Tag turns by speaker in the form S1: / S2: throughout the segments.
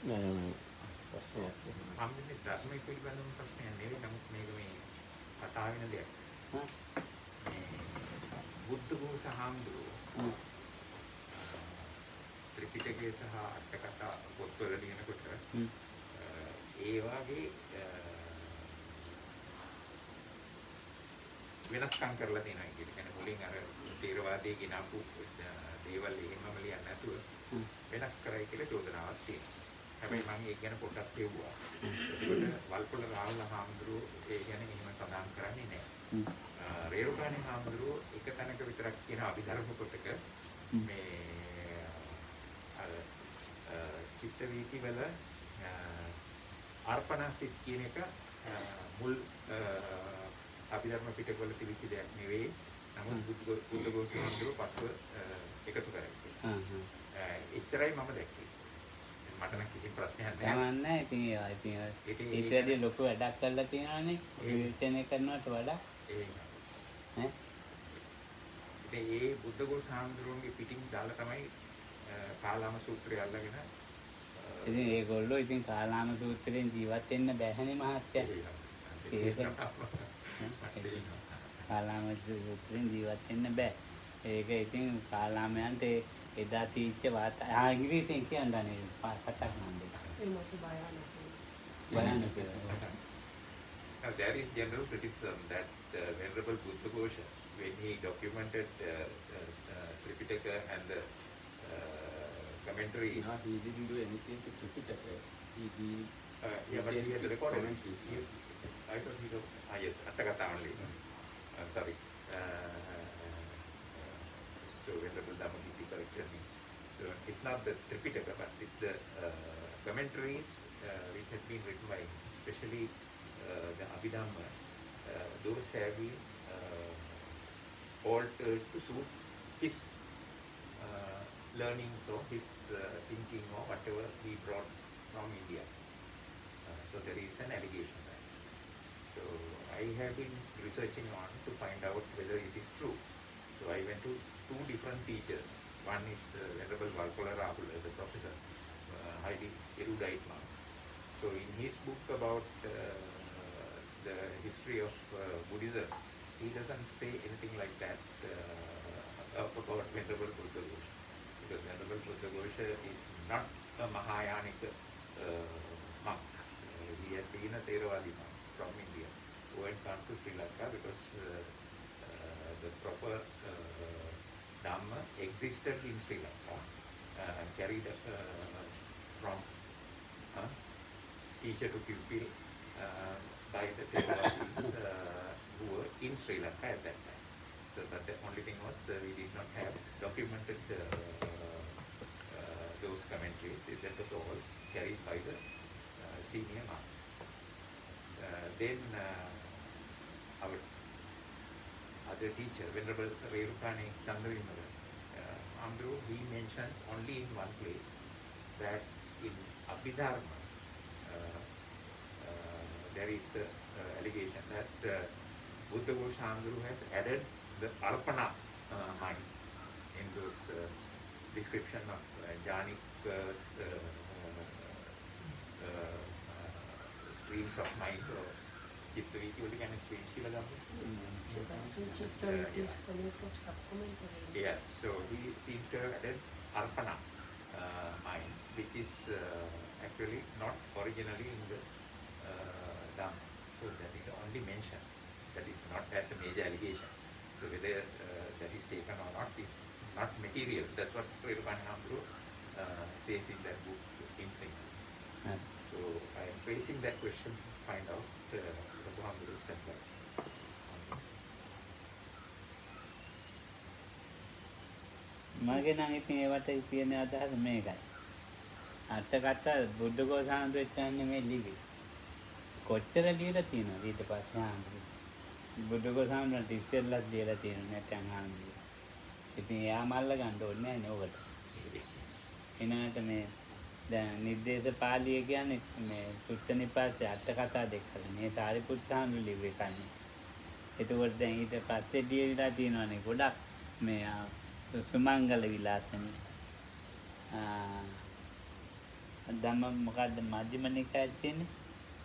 S1: නෑ ප්‍රශ්නයක්
S2: හම්බෙන්නේ ධර්මයේ පිළිබඳව ප්‍රශ්නයක් නෙවෙයි. නමුත් මේක මේ කතා වෙන දෙයක්. බුද්ධඝෝෂ හාමුදුරුවෝ ත්‍රිපිටකයේ සහ අට කතා පොත්වල ලියනකොට ඒ වගේ වෙනස්කම් කරලා තියෙනවා කියන්නේ මුලින් අර තේරවාදයේ ගෙනාපු දේවල් එහෙමම ලියන්නේ නැතුව වෙනස් කරයි කියලා චෝදනාවක් තියෙනවා. හැබැයි මම ඒක ගැන පොඩ්ඩක් කියුවා. ඒකට වල්පොළ රාහුල හාමුදුරුවෝ ඒ ගැන එහෙම සඳහන් කරන්නේ නැහැ. රේරුකාණේ හාමුදුරුවෝ එක තැනක විතරක් කියන අභිධර්ම පොතක මේ අර චිත්ත වීති වල අර්පණසිත කියන එක මුල් අභිධර්ම පිටකවල තිබිච්ච දෙයක් නෙවෙයි. නමුත් බුද්ධඝෝෂ හාමුදුරුවෝ පස්ව එකතු කරා. එච්චරයි මම දැක්කේ. මට නම් කිසි ප්‍රශ්නයක් නැහැ.
S3: නැහැ. ඉතින් ඒකදී ලොකු වැඩක් කරලා තියෙනවානේ. විවේචනය කරනවට වඩා.
S2: ඒ බුද්ධඝෝෂ හාමුදුරුවන්ගේ පිටින් දාලා තමයි කාලාම සූත්‍රය අල්ලගෙන
S3: ඉතින් ඒගොල්ලෝ ඉතින් කාලාම සූත්‍රයෙන් ජීවත් වෙන්න බැහැනේ මහත්තයා. ඒක කාලාම සූත්‍රයෙන් ජීවත් වෙන්න බෑ. ඒක ඉතින් කාලාමයන්ට එදා තීච්ච වාර්තා ඉංග්‍රීසියෙන් කියන්නේ කතා කරන්නේ. භයානක.
S2: There is general criticism that Venerable Buddhaghosa, when he documented Tripitaka and the commentary.
S1: No, he didn't do anything to Tripitaka.
S2: Yeah, but he had recorded commentaries. I thought he did. Yes, Attakatha only. I'm sorry. So Venerable Dhamma corrected me. So it's not the Tripitaka, but it's the commentaries which had been written by, especially the Abhidhamma. Those have been altered to suit his learnings or his thinking or whatever he brought from India. So there is an allegation there. So I have been researching on to find out whether it is true. So I went to two different teachers. One is Venerable Valpola Rahul, the professor, highly erudite man. So in his book about the history of Buddhism, he doesn't say anything like that about Venerable Buddhaghosa. Because Venerable Buddhaghosa is not a Mahayanic monk. He had been a Theravadi monk from India who had come to Sri Lanka because the proper Dhamma existed in Sri Lanka and carried from teacher to pupil by the Theravadis who were in Sri Lanka at that time. So but the only thing was we did not have documented those commentaries. That was all carried by the senior monks. Then our other teacher, Venerable Rerukane Chandravimala, he mentions only in one place that in Abhidharma there is an allegation that Buddhaghosa Handru has added the Arpana mind in those description of jhanic streams of mind or Chittaviti, what kind of streams he was on? Yes, so he seems to have added Arpana mind, which is actually not originally in the Dhamma. So that is only mentioned. That is not as a major allegation. So whether that is taken or not is not material. That's what Rerukane Hamdru says in that book, in Single. So I am tracing that question to find out the Hamdru's advice.
S3: මගේ නම් ඉතින් ඒවට තියෙන අදහස මේකයි. අටකට බුද්ධඝෝෂ හාමුදුරුවෝ කියන්නේ මේ ලිවි. කොච්චර ලියලා තියෙනවද ඊට පස්සේ හාමුදුරුවෝ. බුද්ධඝෝෂ හාමුදුරුවන්ට ඉස්සෙල්ලත් ලියලා තියෙනවා නැත්නම් හාමුදුරුවෝ. ඉතින් එයා මල්ල ගන්න ඕනේ නැහැ නේ ඔකට. එනකට මේ දැන් නිर्देश පාළිය කියන්නේ මේ සුත්ත නිපාතේ අට කතා දෙකක්. මේ සාරිපුත්ත හාමුදුරුවෝ ලිව්වේ කන්නේ. එතකොට දැන් ඊට පස්සේ ලියලා තියෙනවානේ ගොඩක් මේ සුමංගල විලාසනේ ධම්ම මොකද්ද මධ්‍යම නිකායේ තියෙන්නේ?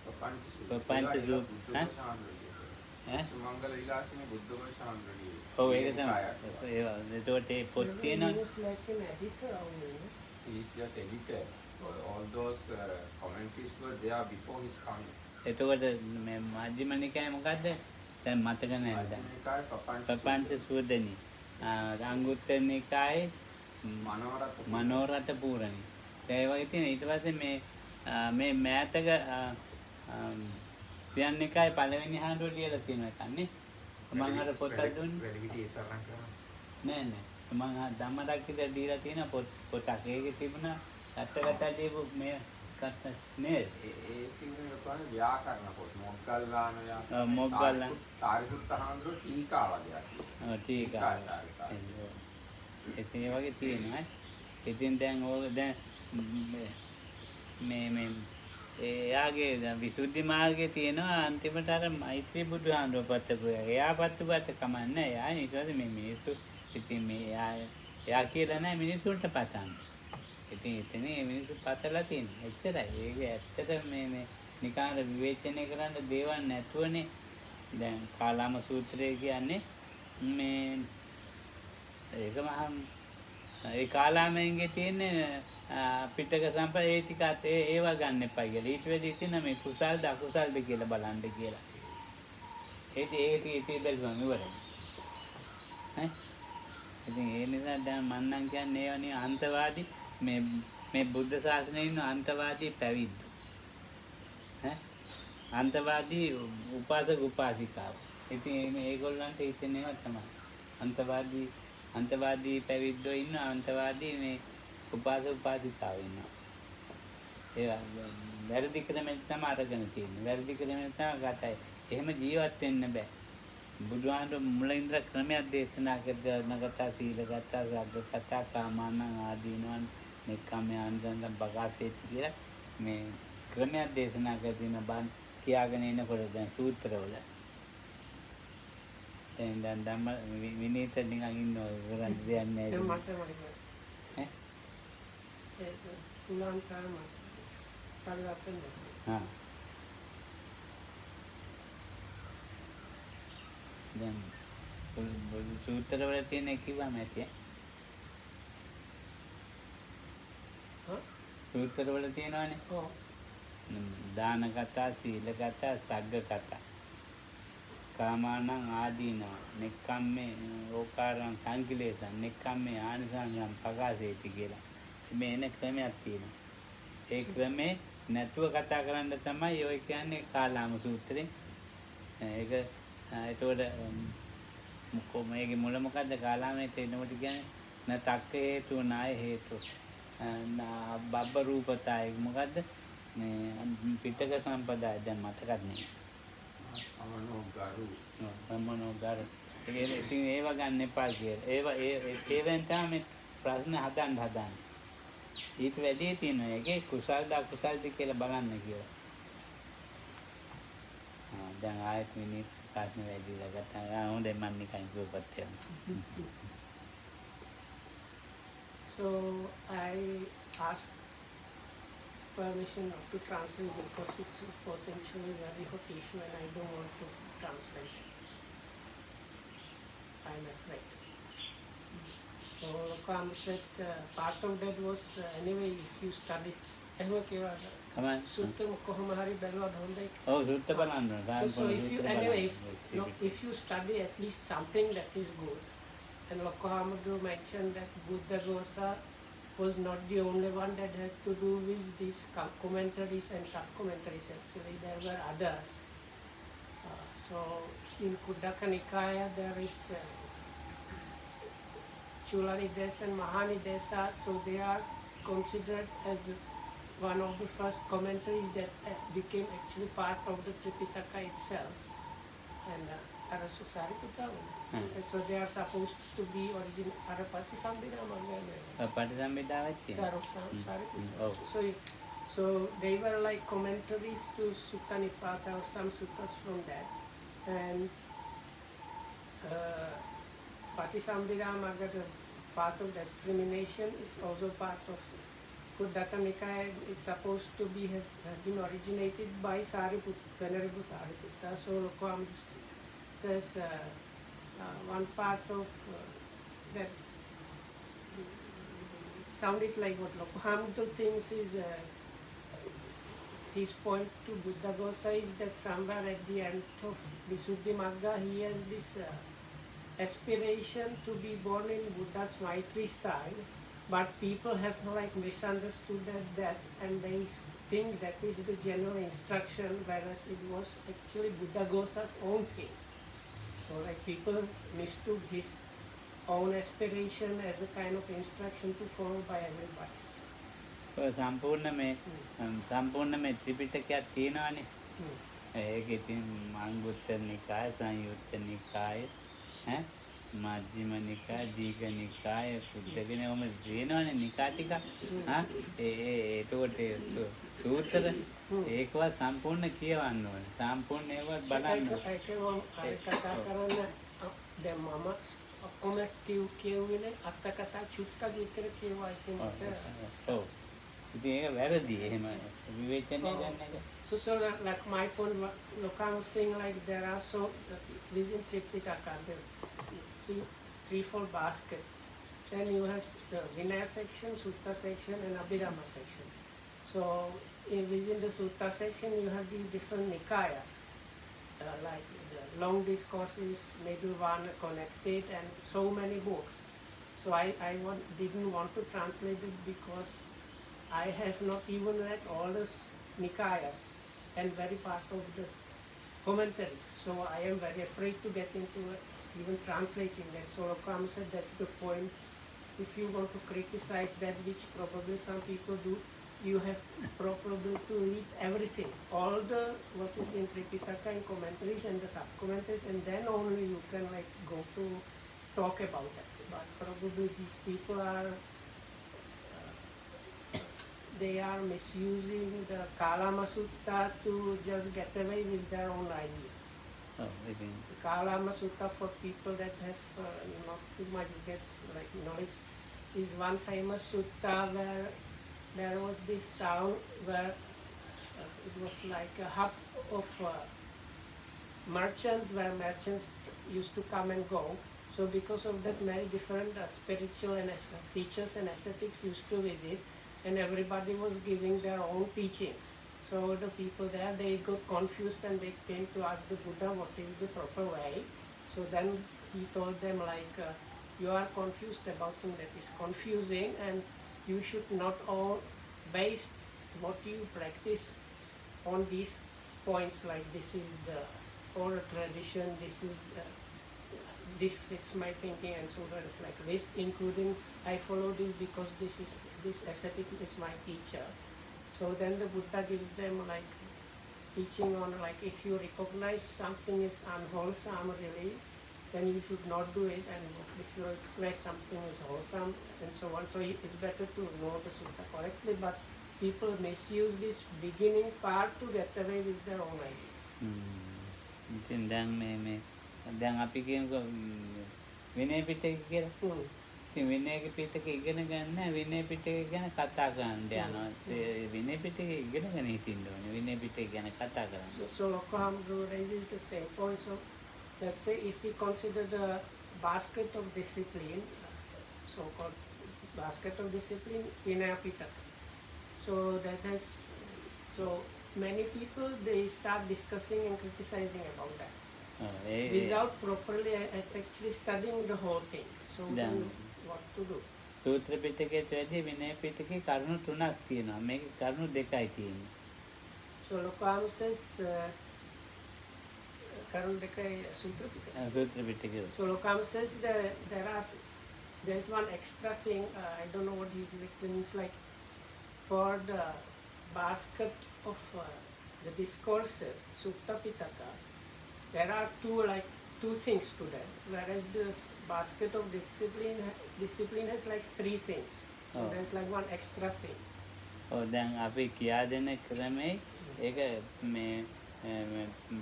S1: ප්‍රපංච
S3: ප්‍රපංච සූත්‍ර. ඈ?
S1: සුමංගල විලාසිනේ බුද්ධඝෝෂ සාන්ද්‍රණිය.
S3: ඔව් ඒක තමයි. ඒකට ඒ පොත් තියෙනවනේ.
S4: He was like an editor only.
S1: He is just editor. All those commentaries were there before his coming.
S3: එතකොට මේ මධ්‍යම නිකායේ මොකද්ද? දැන් මතක නැහැ දැන්.
S1: නිකායේ
S3: ප්‍රපංච සූදනි. අංගුත්තර නිකායේ මනෝරත පූරණි. ඒ වගේ තියෙන ඊට පස්සේ මේ මෑතක තියන් නිකායේ පළවෙනි හාමුදුරුවෝ ලියලා තියෙන එකක් නේ. මම අර පොතක් දුන්නේ.
S2: වැලිවිටි සරණ කරනවා.
S3: නෑ මම ධම්මදක්කිත දීලා තියෙන පොතක්. ඒකේ තිබුණා අටකට දීපු මේ කත නේද?
S1: ඒ කියන්නේ කොහොමද ව්‍යාකරණ පොත් මොග්ගල්ලාන ව්‍යාකරණ.
S3: මොග්ගල්ලාන
S1: සාරිපුත්ත හාමුදුරුවෝ ටීකා වගේ අර.
S3: ඔව් ටීකා. ඒ වගේ තියෙනවා. ඉතින් දැන් ඕක දැන් මේ එයාගේ විසුද්ධි මාර්ගයේ තියෙනවා අන්තිමට අර මෛත්‍රී බුදුහාමුදුරුවෝ පතපු. එයා පතපුවට කමන්නේ. එයා ඊට පස්සේ මේ මිනිස්සු ඉතින් මේ එයා කියලා නැහැ මිනිස්සුන්ට පතන්නේ. ඉතින් එතන මේ මිනිස්සු පතලා තියෙනවා. එච්චරයි. ඒක ඇත්තට මේ නිකාර විවේචනය කරන්න දේවල් නැතුවනේ. දැන් කාලාම සූත්‍රය කියන්නේ මේ ඒක මහා ඒ කාලාමෙන්ගේ තියෙන පිටක සම්පත ඒ ටිකත් ඒවා ගන්න එපා කියලා. ඊට වැඩි තියෙන මේ කුසල්ද අකුසල්ද කියලා බලන්න කියලා. ඒක බැලුවම ඉවරයි. ඈ ඉතින් ඒ නිසා දැන් මම නම් කියන්නේ ඒවනේ අන්තවාදී මේ බුද්ධ ශාසනයේ ඉන්න අන්තවාදී පැවිද්ද. ඈ අන්තවාදී උපාසක උපාසිකාව. ඉතින් මේගොල්ලන්ට හිතෙන ඒවා තමයි. අන්තවාදී පැවිද්දෝ ඉන්න අන්තවාදී මේ උපාසක උපාසිකාව ඉන්නවා. ඒවා වැරදි ක්‍රමෙන් තමයි අරගෙන තියෙන්නේ. වැරදි ක්‍රමෙන් තමයි ගතයි. එහෙම ජීවත් වෙන්න බෑ. බුදුහාමුදුරුවෝ මුලින් ඉඳලා ක්‍රමයක් දේශනා කරලා නගතා සීල ගතා සග්ග කතා කාමාන ආදීනවන් නික්කම්ම ආනන්ද බගාසෙත් කියලා මේ ක්‍රමයක් දේශනා කරලා බන් කියාගෙන ඉනකොට දැන් සූත්‍රවල දැන් ධම්ම විනීත නිකන් ඉන්නවා කරන් දෙයක් නැහැ.
S4: මට
S3: ඈ
S4: ඒක පුලන් කරම පරිවර්තන.
S3: හා දැන් බුදු සූත්‍රවල තියෙන කිව්වම ඇති සූත්‍රවල තියෙනවානේ.
S4: ඔව්.
S3: දාන කතා, සීල කතා, සග්ග කතා. කාමානං ආදීනව, නික්කම්මේ ඕකාරං සංකිලේසං, නික්කම්මේ ආනිසංසං පකාසේති කියලා. මේ එන ක්‍රමයක් තියෙනවා. ඒ ක්‍රමේ නැතුව කතා කරන්න තමයි ඔය කියන්නේ කාලාම සූත්‍රේ. ඒක එතකොට මේකේ මුල මොකද්ද කාලාමයට එනකොට කියන්නේ නතක්ක හේතු නාය හේතු බබ්බ රූපතයි මොකද්ද මේ පිටක සම්පදාය දැන් මතකත් නෙමෙයි. සමනෝ ගරු ඉතින් ඒව ගන්න එපා කියලා. ඒවෙන් තමයි ප්‍රශ්න හදන්න. ඊට වැඩි තියෙනවා ඒකේ කුසල්ද අකුසල්ද කියලා බලන්න කියලා. දැන් ආයෙත් මිනිත් ප්‍රශ්න වැඩිලා ගත්තා. හොඳයි මම නිකන් සුවපත් වෙනවා.
S4: So I asked permission not to translate because it's potentially very hot issue and I don't want to translate. I'm afraid. So Kam said part of that was anyway if you study Sutta කොහොම හරි බැලුවොත් හොඳයි.
S3: ඔව් සුත්ත බලන්න.
S4: So if you anyway if you study at least something that is good. And Lokhamadu mentioned that Buddhaghosa was not the only one that had to do with these commentaries and sub-commentaries. Actually, there were others. So in Kuddaka Nikaya there is Chulanidesa and Mahanidesa. So they are considered as one of the first commentaries that became actually part of the Tripitaka itself. And so they are supposed to be original Arapati Sambhidhamma. So they were like commentaries to Sutta Nipata or some suttas from that. And Patisambhidhamma, part of discrimination, is also part of Kuddaka Nikaya is supposed to be have been originated by Sariputta, Venerable Sariputta. So Lokoam says one part of that sounded like what Lokohamdu thinks is his point to Buddhaghosa is that somewhere at the end of Visuddhimagga he has this aspiration to be born in Buddha's Maitri style, but people have like misunderstood that and they think that is the general instruction, whereas it was actually Buddhaghosa's own thing. So like people mistook his own aspiration as a kind of instruction to follow by everybody.
S3: සම්පූර්ණ මේ ත්‍රිපිටකයක් තියෙනවානේ. ඒක ඉතින් අංගුත්තර නිකාය, සංයුත්ත නිකාය, මජ්ක්‍ධිම නිකාය, දීඝ නිකාය, සුද්ධ ඔම තියෙනවානේ නිකා ටික. ඒකට සූත්‍ර ඒකවත් සම්පූර්ණ කියවන්න ඕනේ. සම්පූර්ණ ඒවත් බලන්න.
S4: ඒක කතා කරන්න දැන් මම ඔක්කොම කියුවේ අත්ත කතා චුට්ටක් විතර කියවා ඉතින්
S3: ඔව්. ඉතින් ඒක වැරදි. එහෙම විවේචනය ගන්න එක.
S4: So like my point, Lokan was saying like there are so within Tripitaka there threefold basket. Then you have the Vinaya section, Sutta section, and Abhidhamma section. So within the Sutta section you have these different Nikayas, like the long discourses, middle one, connected, and so many books. So I didn't want to translate it because I have not even read all the Nikayas and very part of the commentaries. So I am very afraid to get into even translating that. So Lokam said that's the point. If you want to criticize that, which probably some people do, you have probably to read everything, all the what is in Tripitaka and commentaries and the sub-commentaries, and then only you can like go to talk about that. But probably these people are they are misusing the Kalama Sutta to just get away with their own ideas. The Kalama Sutta, for people that have not too much get like knowledge, is one famous sutta where there was this town where it was like a hub of merchants, where merchants used to come and go. So because of that, many different spiritual and teachers and ascetics used to visit, and everybody was giving their own teachings. So the people there, they got confused and they came to ask the Buddha what is the proper way. So then he told them like, you are confused about something that is confusing, and you should not all base what you practice on these points, like this is the oral tradition, this is this fits my thinking, and so that is like this, including I follow this because this ascetic is my teacher. So then the Buddha gives them like teaching on like if you recognize something is unwholesome really, then you should not do it, and if you recognize something is wholesome and so on. So it's better to know the sutta correctly, but people misuse this beginning part to get away with their own ideas.
S3: දැන් අපි කියමුකෝ විනය පිටක කියලා. ඉතින් විනය පිටක ඉගෙන ගන්න විනය පිටක ගැන කතා කරන්න යනවා. විනය පිටක ඉගෙනගෙන හිටින්න ඕනේ. විනය පිටක ගැන කතා කරන්න.
S4: So Lokohamdu raises the same point. So let's say if we consider the basket of discipline, so-called basket of discipline, Vinaya Pitaka. So that has, so many people they start discussing and criticizing about that. Without properly actually studying the whole thing. So then what to do?
S3: සූත්‍ර පිටකයේ වැඩි විනය පිටකේ කරුණු තුනක් තියෙනවා. මේක කරුණු දෙකයි තියෙන්නේ.
S4: So Lokam says කරුණු දෙකයි සූත්‍ර පිටකේ.
S3: සූත්‍ර පිටකේ.
S4: So Lokam says there is one extra thing, I don't know what he means, like for the basket of the discourses, Sutta Pitaka, there are two things to that, whereas the basket of discipline has like three things. So there's like one extra thing.
S3: දැන් අපි කියා දෙන ක්‍රමේ ඒක මේ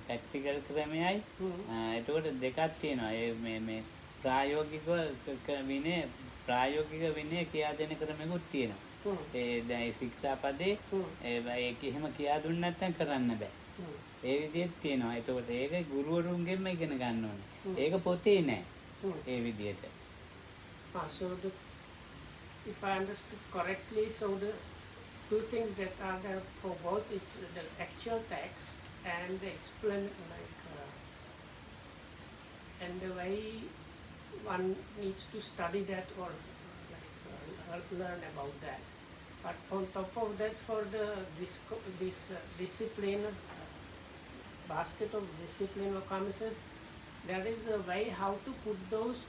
S3: practical ක්‍රමයයි. එතකොට දෙකක් තියෙනවා. මේ ප්‍රායෝගික විනය කියා දෙන ක්‍රමයකුත් තියෙනවා. ඒ දැන් ඒ ශික්ෂාපදේ ඒක එහෙම කියා දුන්නේ නැත්නම් කරන්න බෑ. ඒ විදිහට තියෙනවා. ඒතකොට ඒක ගුරුවරුන්ගෙන්ම ඉගෙන ගන්න ඕනේ. ඒක පොතේ නෑ. ඒ විදිහට.
S4: So if I understood correctly, so the two things that are there for both is the actual text and the explain and the way one needs to study that or learn about that. But on top of that, for this discipline, basket of discipline or promises, there is a way how to put those,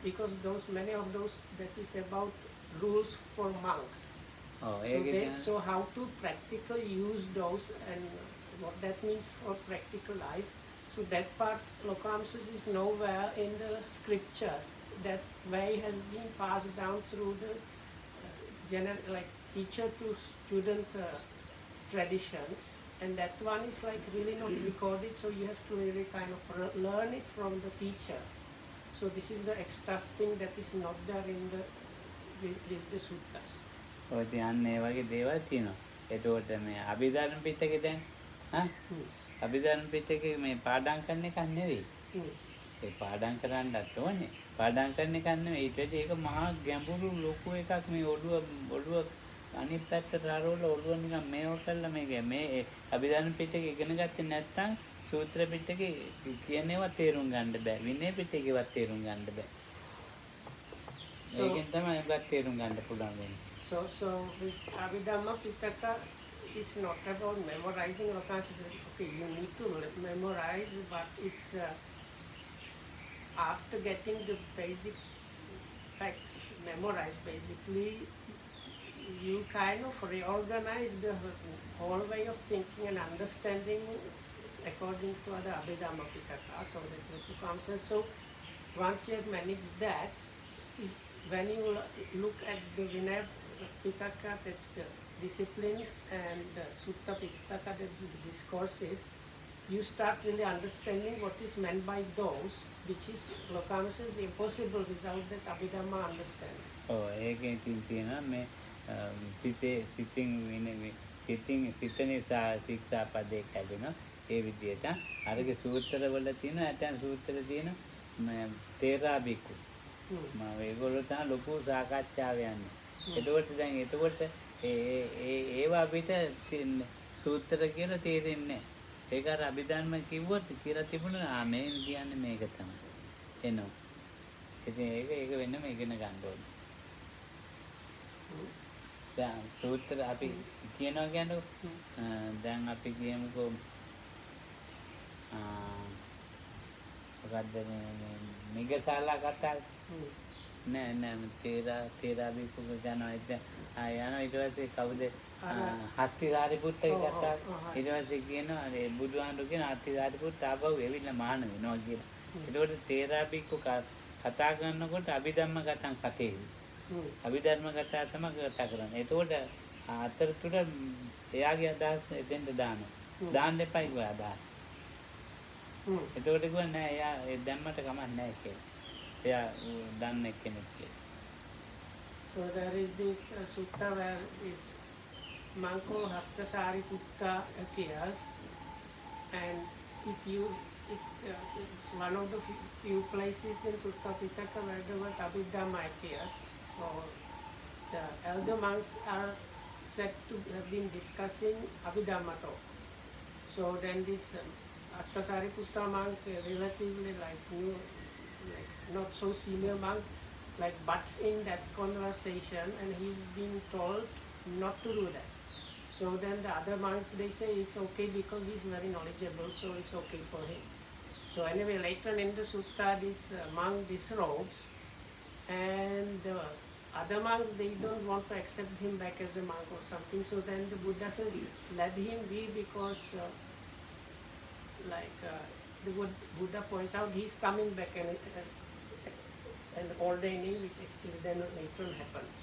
S4: because many of those that is about rules for monks. So how to practically use those and what that means for practical life. So that part, lokamsis, is nowhere in the scriptures. That way has been passed down through the teacher to student tradition, and that one is really not recorded. So you have to really kind of learn it from the teacher. So this is the extra thing that is not there in the suttas.
S3: ඔය තියන්න ඒ වගේ දේවල් තියෙනවා. ඒතකොට මේ අභිධර්ම පිටකේ දැන් අභිධර්ම පිටකේ මේ පාඩම් කරන එක නෙවෙයි. ඒ පාඩම් කරන්නත් ඕනේ. පාඩම් කරන එක නෙවෙයි. ඊට පස්සේ ඒක මහා ගැඹුරු ලොකු එකක්. මේ ඔළුව අනිත් පැත්තට ආරවල ඔළුව නිකන් මේව කළා මේ අභිධර්ම පිටකේ ඉගෙන ගත්තේ නැත්නම් සූත්‍ර පිටකේ කියනේවත් තේරුම් ගන්න බෑ. විනය පිටකේවත් තේරුම් ගන්න බෑ. ඒකෙන් තමයි ඒකත් තේරුම් ගන්න පුළුවන් වෙන්නේ.
S4: So this Abhidhamma Pitaka is not about memorizing. Okay, you need to memorize, but it's after getting the basic facts memorized, basically, you kind of reorganize the whole way of thinking and understanding according to the Abhidhamma Pitaka. So that's what you consider. So once you have managed that, when you look at the Vinaya Pitaka, that's the discipline, and the Sutta Pitaka, that's the discourses, you start really understanding what is meant by those, which is lokamasa is impossible without that Abhidhamma understanding.
S3: ඒකෙන් තියෙනවා මේ සිතනේ ශික්ෂාපදේ කැදෙනවා. ඒ විදිහට අරගේ සූත්‍රවල තියෙන ඇතන් සූත්‍ර තියෙන තේරා බිකු. ඒගොල්ලෝ තමයි ලොකු සාකච්ඡාව යන්නේ. එතකොට ඒවා අපිට සූත්‍ර කියලා තේරෙන්නේ නැහැ. ඒක අර අභිධර්ම කිව්වොත් කියලා තිබුණා මේ කියන්නේ මේක තමයි. එනවා. ඉතින් ඒක වෙන්නම ඉගෙන ගන්න ඕනේ. දැන් සූත්‍ර අපි කියනවා කියන්නේ දැන් අපි කියමුකෝ මොකද්ද මේ මිගසාලා කතා නෑ තේරා බිකු යනවා යනවා ඊට පස්සේ කවුද හත්ති සාරිපුත්ත කතා ඊට පස්සේ කියනවා අර බුදුහාමුදුරු කියන හත්ති සාරිපුත්ත ආපහු එවිල්ලා මහාන වෙනවා කියලා. ඒකෝට තේරා බිකු කතා කරනකොට අභිධම්ම කතං කතේ. අභිධර්ම කතා තමයි කතා කරන්නේ. ඒකෝට අතරතුර එයාගේ අදහස් එතෙන්ට දානවා. දාන්න එපා ඒක අදහස්. ඒකෝට කිව්වා නෑ එයා දැම්මට කමක් නෑ කියලා. එයා දන්නේ කෙනෙක් කියලා.
S4: So there is this sutta where is Manko Hatta Sariputta appears, and it's one of the few places in Sutta Pitaka where the word Abhidhamma appears. So the elder monks are said to have been discussing Abhidhamma talk. So then this Hatta Sariputta monk, relatively new, not so senior monk, butts in that conversation, and he's being told not to do that. So then the other monks, they say it's okay because he's very knowledgeable, so it's okay for him. So anyway, later in the sutta, this monk disrobes, and the other monks, they don't want to accept him back as a monk or something. So then the Buddha says, let him be, because the Buddha points out, he's coming back and ordaining, which actually then later happens.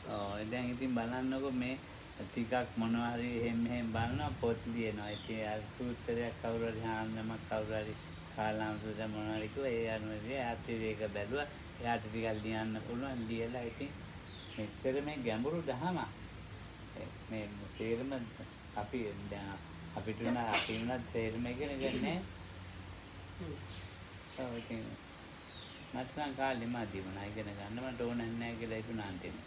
S3: දැන් ඉතින් බලන්නකො මේ ටිකක් මොනවා හරි එහෙම බලනවා පොත් ලියනවා. ඉතින් අර සූත්‍රයක් කවුරු හරි හාන්නමක් කවුරු හරි කාලාමසුද මොනවා හරි කිව්වා. ඒ අනුව එයාත් ඒක බැලුවා. එයාට ටිකක් ලියන්න පුළුවන්. ලියලා ඉතින් මෙච්චර මේ ගැඹුරු දහමක්. මේ තේරම අපි දැන් අපිට උනා අපි උනත් තේරම ඉගෙන ගන්නෑ. ඔව් ඉතින් මට නම් කාලෙ මදි වුණා ඉගෙන ගන්න මට ඕන නැහැ කියලා හිතුණා අන්තිමට.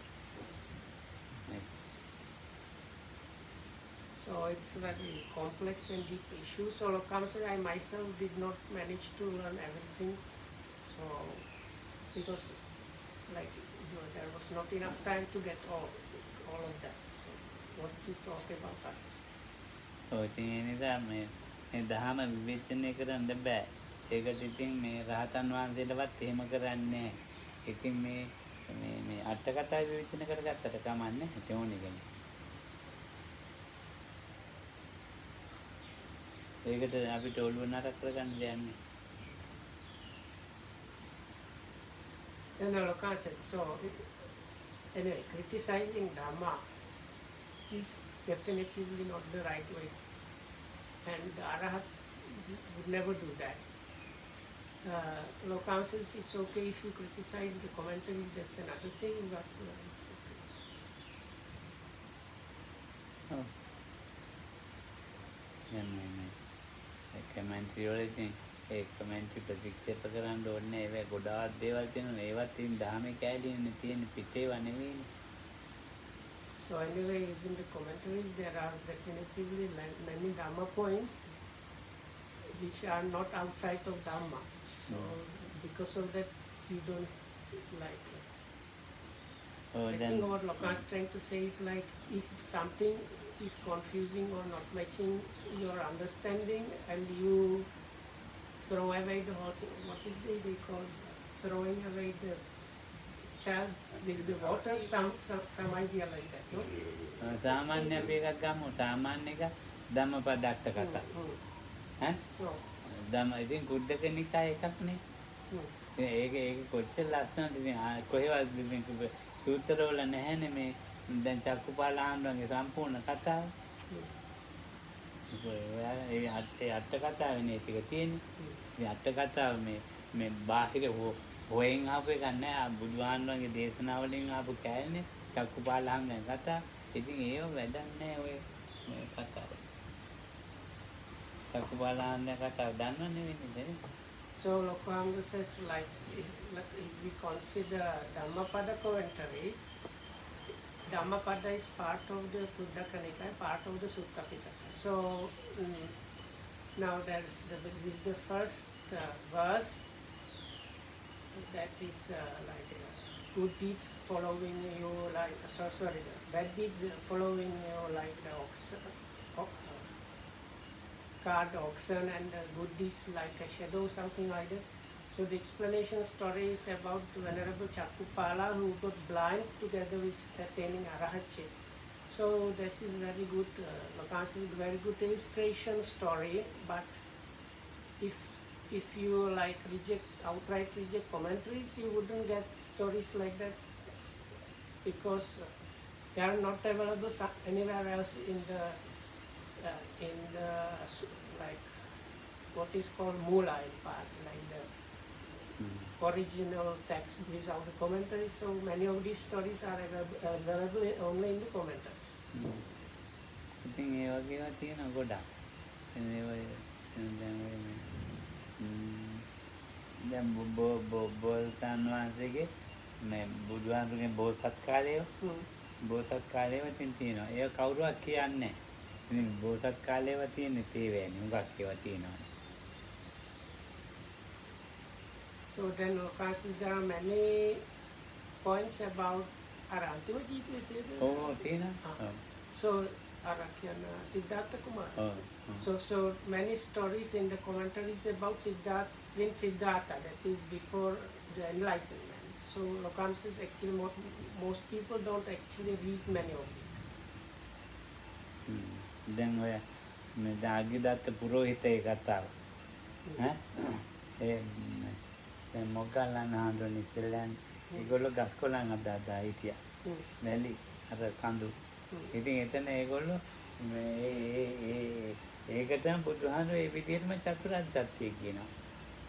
S4: So it's very complex and deep issue. So Lokamsa, I myself did not manage to learn everything. So because like there was not enough time to get all of that. So what do you talk about that?
S3: ඔව් ඉතින් ඒ නිසා මේ දහම විවේචනය කරන්න බෑ. ඒකට ඉතින් මේ රහතන් වහන්සේලවත් එහෙම කරන්නේ නැහැ. ඉතින් මේ අට කතා විවේචන කරගත්තට කමන්නේ නැහැ ඕනෙගෙන. ඒකට අපිට ඔළුව නරක කරගන්න දෙන්නේ.
S4: And Lokamsa, so anyway, criticizing Dhamma is definitively not the right way. And the Arahats would never do that. Lokam says it's okay if you criticize the commentaries, that's another thing, but
S3: කමෙන්ට්‍රි වල ඉතින් ඒ කමෙන්ට්‍රි ප්‍රතික්ෂේප කරන්න ඕනේ ඒවා ගොඩාක් දේවල් තියෙනවා ඒවත් ඉතින් දහමේ කැලේනේ තියෙන පිටේව නෙවෙයිනේ.
S4: So anyway, in the commentaries there are definitively many Dhamma points which are not outside of Dhamma. So because of that you don't like it. I think what Lokan is trying to say is like if something is confusing or not matching your understanding and you throw away the whole thing, what is they call throwing away the child with the water, some idea like that, no?
S3: සාමාන්‍ය අපි එකක් ගමු සාමාන්‍ය එක ධම්මපදක්ක කතා. ඈ? ධම්ම ඉතින් කුද්දක නිකාය එකක්නේ. ඒක කොච්චර ලස්සනද ඉතින් කොහෙවත් ඉතින් සූත්‍රවල නැහැනේ මේ දැන් චක්කුපාල ආනන්දගේ සම්පූර්ණ කතාව. ඒ අට කතාවනේ ටික තියෙන්නේ. මේ අට කතාව මේ බාහිර හොයෙන් ආපු එකක් නෑ බුදුහාමුදුරන්ගේ දේශනාවලින් ආපු කෑල්නේ චක්කුපාල ආනන්දගේ කතාව. ඉතින් ඒව වැඩක් නෑ ඔය කතාව. චක්කුපාල ආනන්දගේ කතාව දන්නවනේ වෙන්නේ.
S4: So Lokamsa says like if we consider Dhammapada commentary, Dhammapada is part of the Kuddaka Nikaya, part of the Sutta Pitaka. So now this is the first verse that is like good deeds following you like sorry bad deeds following you like the cart oxen and good deeds like a shadow, something like that. So the explanation story is about the Venerable Chakkupala who got blind together with attaining Arahatship. So this is very good, very good illustration story. But if you like outright reject commentaries, you wouldn't get stories like that because they are not available anywhere else in the like what is called Mula in part, like the original text without the commentaries. So many of these stories are available only in the commentaries.
S3: ඉතින් ඒ වගේ ඒවා තියෙනවා ගොඩක්. දැන් බෝසතාණන් වහන්සේගේ මේ බුදුහාමුදුරගේ බෝසත් කාලේව ඉතින් තියෙනවා. ඒක කවුරුවත් කියන්නේ නැහැ. ඉතින් බෝසත් කාලේව තියෙන්නේ තේවැනි හුඟක් ඒවා තියෙනවා.
S4: So then there are many points about Arantima Jitva.
S3: Oh, තියෙනවා.
S4: So Arakyana Siddhartha Kumar. So many stories in the commentaries about Siddhartha, that is before the enlightenment. So Lokam says actually most people don't actually read many of these.
S3: දැන් ඔය මේ දාගිදත්ත පුරෝහිතේ කතාව. දැන් මොග්ගල්ලාන හාමුදුරුවෝ ඉස්සෙල්ලාන් ඒගොල්ලෝ ගස්කොලන් අදාදා හිටියා. නැලි අර කඳු. ඉතින් එතන ඒගොල්ලෝ ඒකට බුදුහාමුදුරුවෝ ඒ විදිහටම චතුරාර්ය සත්‍ය කියනවා.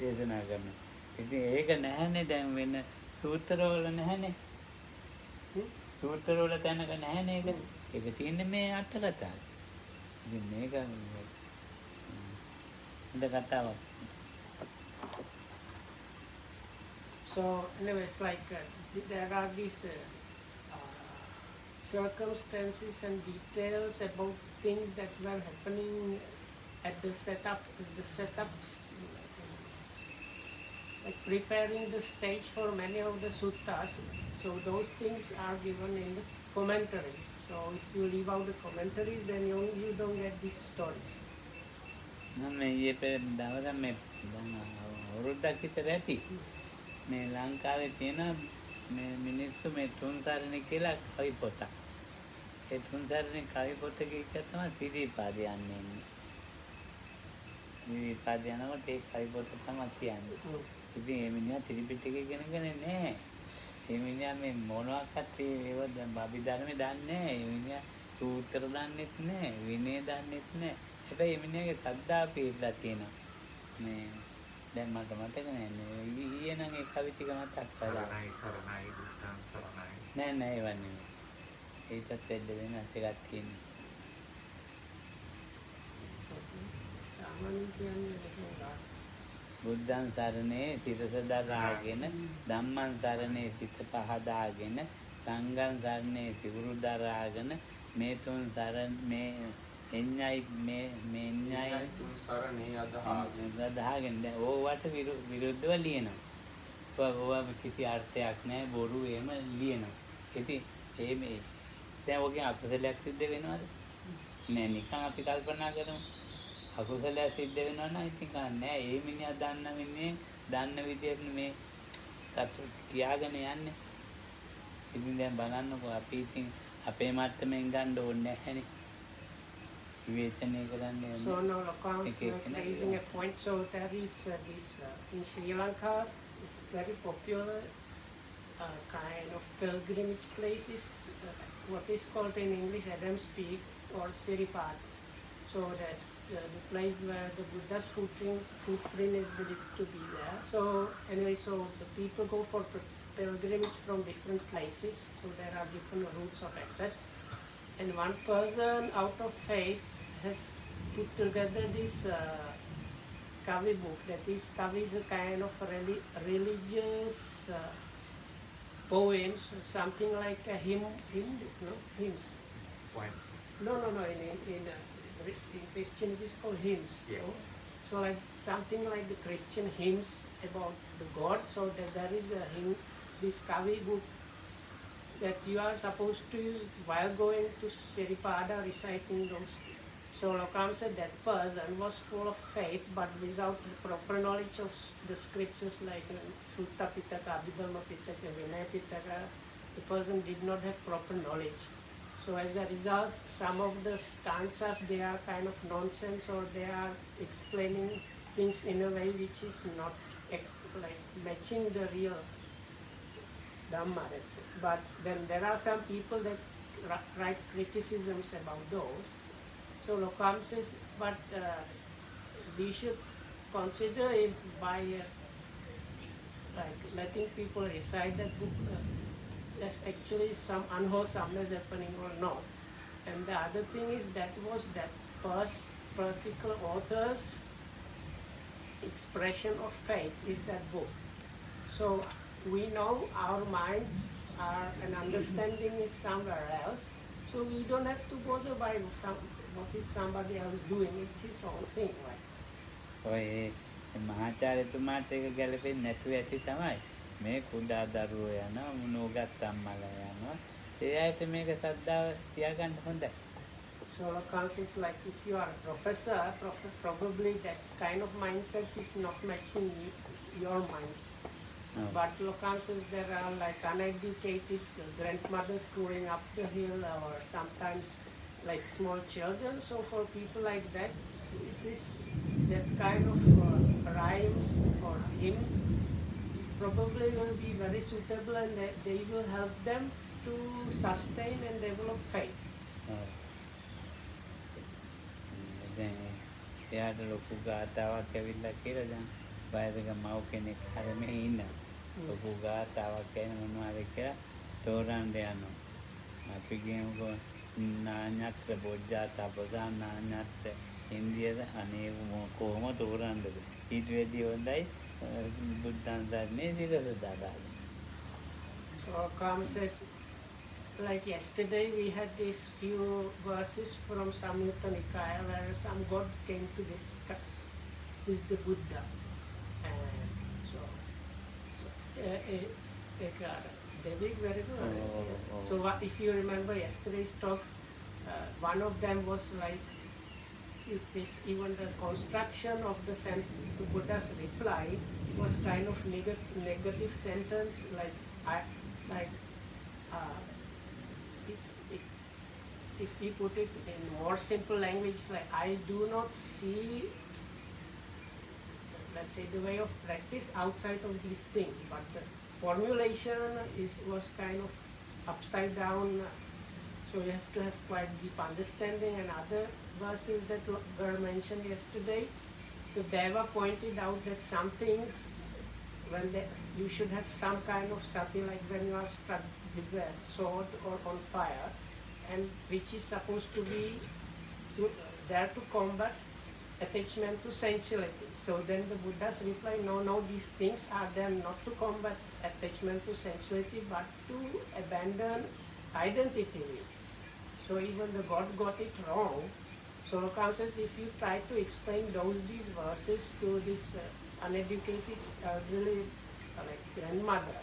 S3: දේශනා කරනවා. ඉතින් ඒක නැහැනේ දැන් වෙන සූත්‍රවල නැහැනේ. සූත්‍ර වල තැනක නැහැ නේද? ඒක තියෙන්නේ මේ අට කතාවේ. ඉතින් මේක හොඳ කතාවක්.
S4: So anyway, it's like there are these circumstances and details about things that were happening at the setup, like preparing the stage for many of the suttas. So those things are given in the commentaries. So if you leave out the commentaries, then you don't get these stories.
S3: මම ඊයේ දවසක් මේ අවුරුද්දක් විතර ඇති මේ ලංකාවේ තියෙන මේ මිනිස්සු මේ තුන්සරණේ කියලා කවි පොතක්. ඒ තුන්සරණේ කවි පොත කියක තමයි සිරිපාද යන්නේ. සිරිපාද යනකොට ඒ කවි පොත තමයි කියන්නේ. ඉතින් මේ මිනිහා ත්‍රිපිටකය ඉගෙනගෙන නැහැ. මේ මිනිහා මේ මොනවාක්වත් ඒව අභිධර්මයේ දන්නේ නැහැ. මේ මිනිහා සූත්‍ර දන්නෙත් නැහැ, විනය දන්නෙත් නැහැ. හැබැයි මේ මිනිහාගේ ශ්‍රද්ධාව පිළිලා තියෙනවා. මේ දැන් මට මතක නැහැ. ඊයේ නම් ඒ කවි ටික මතක් කරලා.
S2: සරණයි බුද්ධං සරණයි.
S3: නෑ ඒව නෙමෙයි. ඒකත් දෙන්න වෙනත් එකක් තියෙනවා.
S4: සාමාන්‍යයෙන් කියන්නේ
S3: බුද්ධං සරණේ සිත සදාගෙන, ධම්මං සරණේ සිත පහදාගෙන, සංඝං සරණේ සිවුරු දරාගෙන, මේ තුන් සරණ මේ එඤ්ඤයි මේ එඤ්ඤයි
S1: තුන් සරණේ
S3: අදහාගෙන ඕවට විරුද්ධව ලියනවා. ඕව කිසි අර්ථයක් නැහැ, බොරු එහෙම ලියනවා. ඉතින් මේ දැන් ඔගේ අකුසලයක් සිද්ධ වෙනවද? නෑ, නිකන් අපි කල්පනා කරමු. අකුසලයක් සිද්ධ වෙනවා නම් ඉතින් නෑ, ඒ මිනිහා දන්න විදියට මේ සතු තියාගෙන යන්නේ. ඉතින් දැන් බලන්නකෝ අපි ඉතින් අපේ මට්ටමින් ගන්න ඕනේ නැහැනේ. විවේචනය කරන්නේ.
S4: So now Lacan's raising a point. So there is this in Sri Lanka, very popular kind of pilgrimage places, what is called in English Adam's Peak or Siripad. So that's the place where the Buddha's footprint is believed to be there. So anyway, so the people go for pilgrimage from different places. So there are different routes of access. And one person out of faith has put together this Kavi book. That is, Kavi is a kind of religious poems, something like a hymns.
S2: Poems.
S4: No. In Christian it is called hymns.
S2: Yeah.
S4: No? So like something like the Christian hymns about the God. So that there is a hymn, this Kavi book that you are supposed to use while going to Siripada reciting those. So Lokam said that person was full of faith but without the proper knowledge of the scriptures like Sutta Pitaka, Abhidhamma Pitaka, Vinaya Pitaka. The person did not have proper knowledge. So as a result, some of the stanzas, they are kind of nonsense, or they are explaining things in a way which is not like matching the real Dhamma, that's it. But then there are some people that write criticisms about those. So Lokam says, but we should consider if by like letting people recite that book, there's actually some unwholesomeness happening or not. And the other thing is that was that particular author's expression of faith is that book. So we know our minds are and understanding is somewhere else. So we don't have to bother by what is somebody else doing. It's his own thing, right?
S3: ඔය මහාචාර්යතුමාට ඒක ගැලපෙන්නේ නැතුව ඇති තමයි. මේ කුඩා දරුවෝ යනවා, මොනෝගත් අම්මලා යනවා. ඒ ඇයිට මේක ශ්‍රද්ධාව තියාගන්න හොඳයි.
S4: So Lacan is like if you are a professor, probably that kind of mindset is not matching your mindset. But Lacan says there are like uneducated grandmothers growing up the hill, or sometimes like small children. So for people like that, it is that kind of rhymes or hymns probably will be very suitable, and they will help them to sustain and develop faith.
S3: එයාට ලොකු ගාථාවක් ඇවිල්ලා කියලා දැන් වයසක මව් කෙනෙක් හරි මේ ඉන්න ලොකු ගාථාවක් කියන මොනවද කියලා තෝරන්න යනවා. අපි කියමුකෝ නාඤ්ඤත්‍ර බොජ්ජාත අපසාන නාඤ්ඤත්‍ර ඉන්දියද අනේ කොහොම තෝරන්නද ඊට වැඩි හොඳයි බුද්ධං ධර්මයේ දිරසදාගන්න.
S4: So Kam says, like yesterday we had these few verses from Samyutta Nikaya where some god came to discuss is the Buddha. And Devik, very good. So if you remember yesterday's talk, one of them was like, it is even the construction of the Buddha's reply was kind of negative sentence, if we put it in more simple language, like I do not see, let's say, the way of practice outside of these things, but the formulation was kind of upside down, so you have to have quite deep understanding. And other verses that were mentioned yesterday, the Deva pointed out that some things, you should have some kind of sati, like when you are struck with a sword or on fire, and which is supposed to be there to combat attachment to sensuality. So then the Buddha's reply, no, these things are there not to combat attachment to sensuality, but to abandon identity with. So even the God got it wrong. So Lokam says, if you try to explain these verses to this uneducated elderly like grandmother,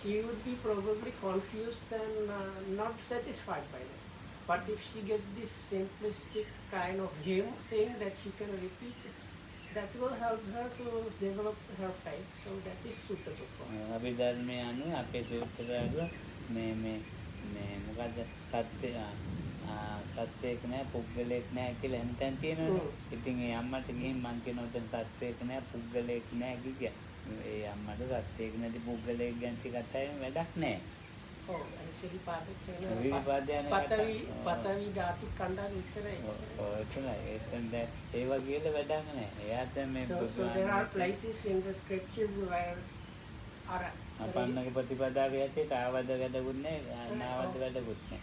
S4: she would be probably confused and not satisfied by that. But if she gets this simplistic kind of hymn thing that she can repeat, that will help her to develop her faith. So that is suitable for her.
S3: අභිධර්මයේ අනුව අපේ සූත්‍රවල මේ මොකද්ද සත්‍යයක් නෑ පුද්ගලයෙක් නෑ කියලා එන්ටන් තියෙනවනේ. ඉතින් ඒ අම්මට ගිහින් මං කියනවා දැන් සත්‍යයක් නෑ පුද්ගලයෙක් නෑ කිය. ඒ අම්මට සත්‍යයක් නැති පුද්ගලයෙක් ගැන කතා වැඩක් නෑ.
S4: Oh, and Siripada Patavi Dhatu Kanda විතරයි.
S3: ඒ වගේල වැඩක් නෑ. එයාට මේ
S4: So there are places in the scriptures where
S3: අපන්නක ප්‍රතිපදාවේ ඇත්තේ ආවද වැඩකුත් නෑ, අනාවද වැඩකුත් නෑ.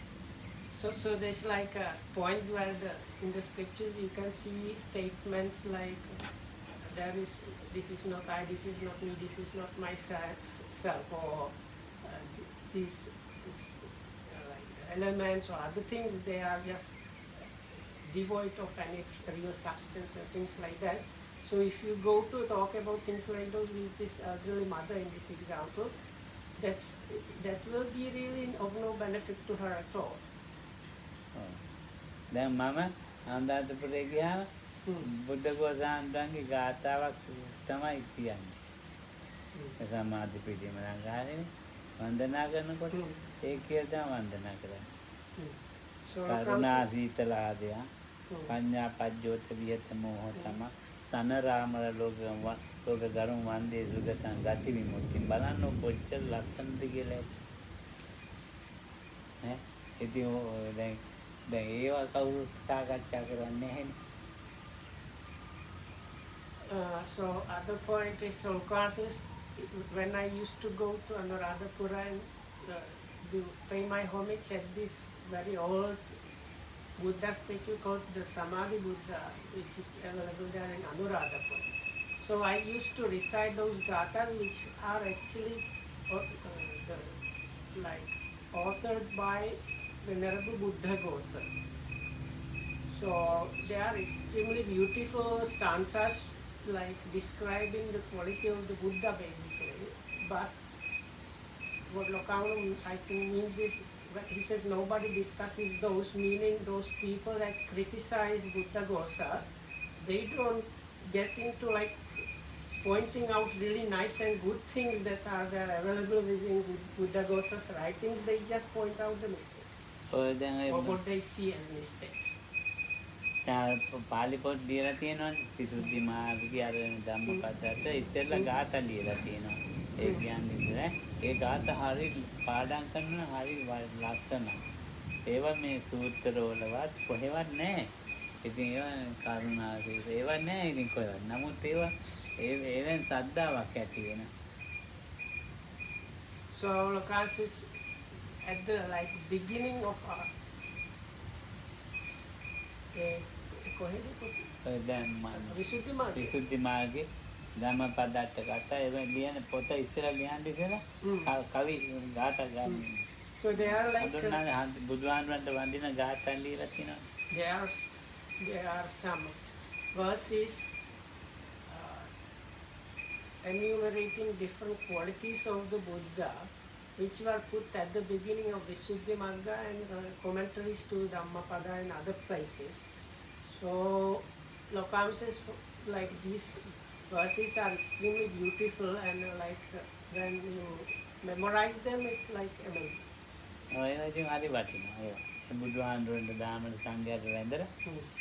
S4: So there's like points where in the scriptures you can see statements like this is not I, this is not me, this is not myself, or these like elements or other things, they are just devoid of any real substance and things like that. So if you go to talk about things like those with this elderly mother in this example, that will be really of no benefit to her at all.
S3: දැන් මම අන්දාතපුරේ ගියාම බුද්ධඝෝසාන්තන්ගේ ගාථාවක් තමයි කියන්නේ. සමාධි පිළිම ළඟානේ වන්දනා කරනකොට ඒ කියලා වන්දනා කරන්නේ. කරුණා සීතල ආදය පඤ්ඤා පජ්ජෝත විහෙත මොහතම සනරාමර ලෝක ගරුම් වන්දේ සුගතං ගති විමුක්ති බලන්න කොච්චර ලස්සනද කියලා. නේ ඉතින් දැන් ඒවා කවුරු සාකච්ඡා කරන්නේ නැහැනේ.
S4: So other point is classes. When I used to go to Anuradhapura and pay my homage at this very old Buddha statue called the Samadhi Buddha, which is available there in Anuradhapura. So I used to recite those gathas, which are actually authored by Venerable Buddhaghosa. So they are extremely beautiful stanzas, like describing the quality of the Buddha basically. But what Lokaunu I think means is, he says nobody discusses those, meaning those people that criticize Buddhaghosa, they don't get into like pointing out really nice and good things that are there available within Buddhaghosa's writings. They just point out the mistakes, or what they see as mistakes.
S3: Pali පොත් දීලා තියෙනවනේ පිසුද්ධි මාර්ගයේ අර ධම්මපදයට ඉතින්ලා ගාථා ලියලා තියෙනවා. ඒ කියන්නේ ඒ ගාථා හරි පාඩම් කරනවා, හරි ලස්සනයි. ඒවා මේ සූත්‍රවලවත් කොහෙවත් නැහැ. ඉතින් ඒවා කරුණාවේ ඒවා නැහැ ඉතින් කොහෙවත්. නමුත් ඒවෙන් සද්ධාාවක් ඇති වෙනවා.
S4: So Lokas is at the like beginning of Visuddhi Marga.
S3: විසුද්ධි මාර්ගේ ධම්මපද අට කතා ඒව ලියන පොත ඉස්සරහ ලියන්න ඉස්සරහ කවි ගාථා ගන්න.
S4: So they are like
S3: බුදුහාමුදුරන්ට වඳින ගාථා ලියලා තිනවා.
S4: there are some verses enumerating different qualities of the Buddha, which were put at the beginning of Visuddhi Marga and commentaries to Dhammapada and other places. So Lokam says like these verses are extremely beautiful and like when you memorize them, it's like amazing.
S3: ඒවා ඉතින් හරි වටිනවා ඒවා. බුදුහාමුදුරන්ට දාමන සංඝයාට වැඳලා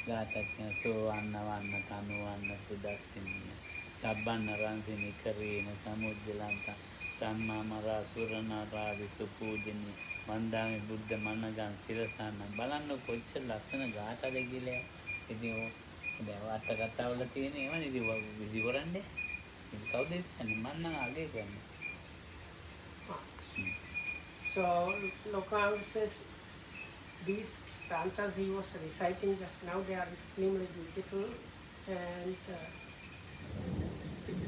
S3: ගාථා කියන සෝවන්න වන්න තනුවන්න සුදස්සිනිය සබ්බන්න රන්සිනි කරේන සමුද්දලන්ත ධම්මාමරා සුරනාරා විසුපූජනි වන්දාමි බුද්ධ මනගන් සිරසන්න බලන්න කොච්චර ලස්සන ගාථාද කියලා. ඉතින් දැන් වාට කතාවල තියෙන ඒවා නේද විදිවරන්නේ. ඉතින් කවුද කියන්නේ මම නම් අගේ කියන්නේ.
S4: So Lokam says these stanzas he was reciting just now, they are extremely beautiful, and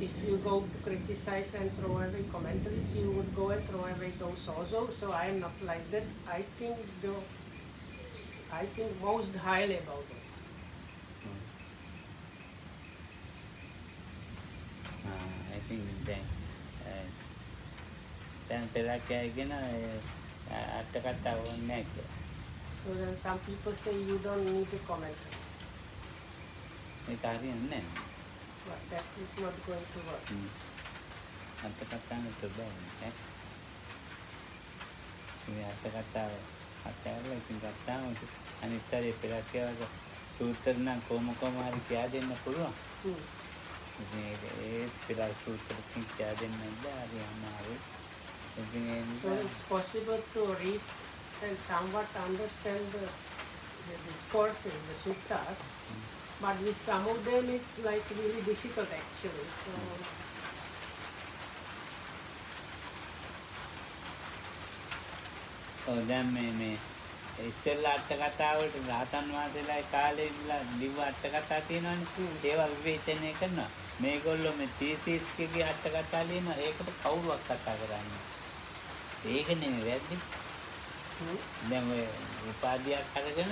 S4: if you go to criticize and throw away commentaries, you would go and throw away those also. So I am not like that. I think most highly about those.
S3: I think දැන් පෙරක් යගෙන අට කතා ඕනේ නැහැ කියලා.
S4: So then some people say you don't need the commentaries.
S3: ඒක හරියන්නේ නැහැ.
S4: But that is not going to work.
S3: අට කතාවට බෑ. මේ අට කතාව අතහැරලා ඉතින් ගත්තාම අනිත් සැරේ පෙරක් යවක සූත්‍ර නම් කොහොම හරි කියා දෙන්න පුළුවන්. ඉතින් ඒ පෙරක් සූත්‍රකින් කියා දෙන්න බෑ හරි අමාරුයි.
S4: So it's possible to read and somewhat understand the discourses, the suttas, but with some of them it's like really difficult actually. So
S3: දැන් මේ ඉස්සෙල්ලා අට කතාවලට රහතන් වහන්සේලාගේ කාලේ ඉඳලා ලිව්ව අට කතා තියෙනවනේ. ඒවා විවේචනය කරනවා. මේගොල්ලෝ මේ තීසීස්කගේ අට කතා ලියනවා. ඒකට කවුරුවක් කතා කරන්නේ? ඒක නෙමෙයි වැරදි. දැන් ඔය උපාධියක් අරගෙන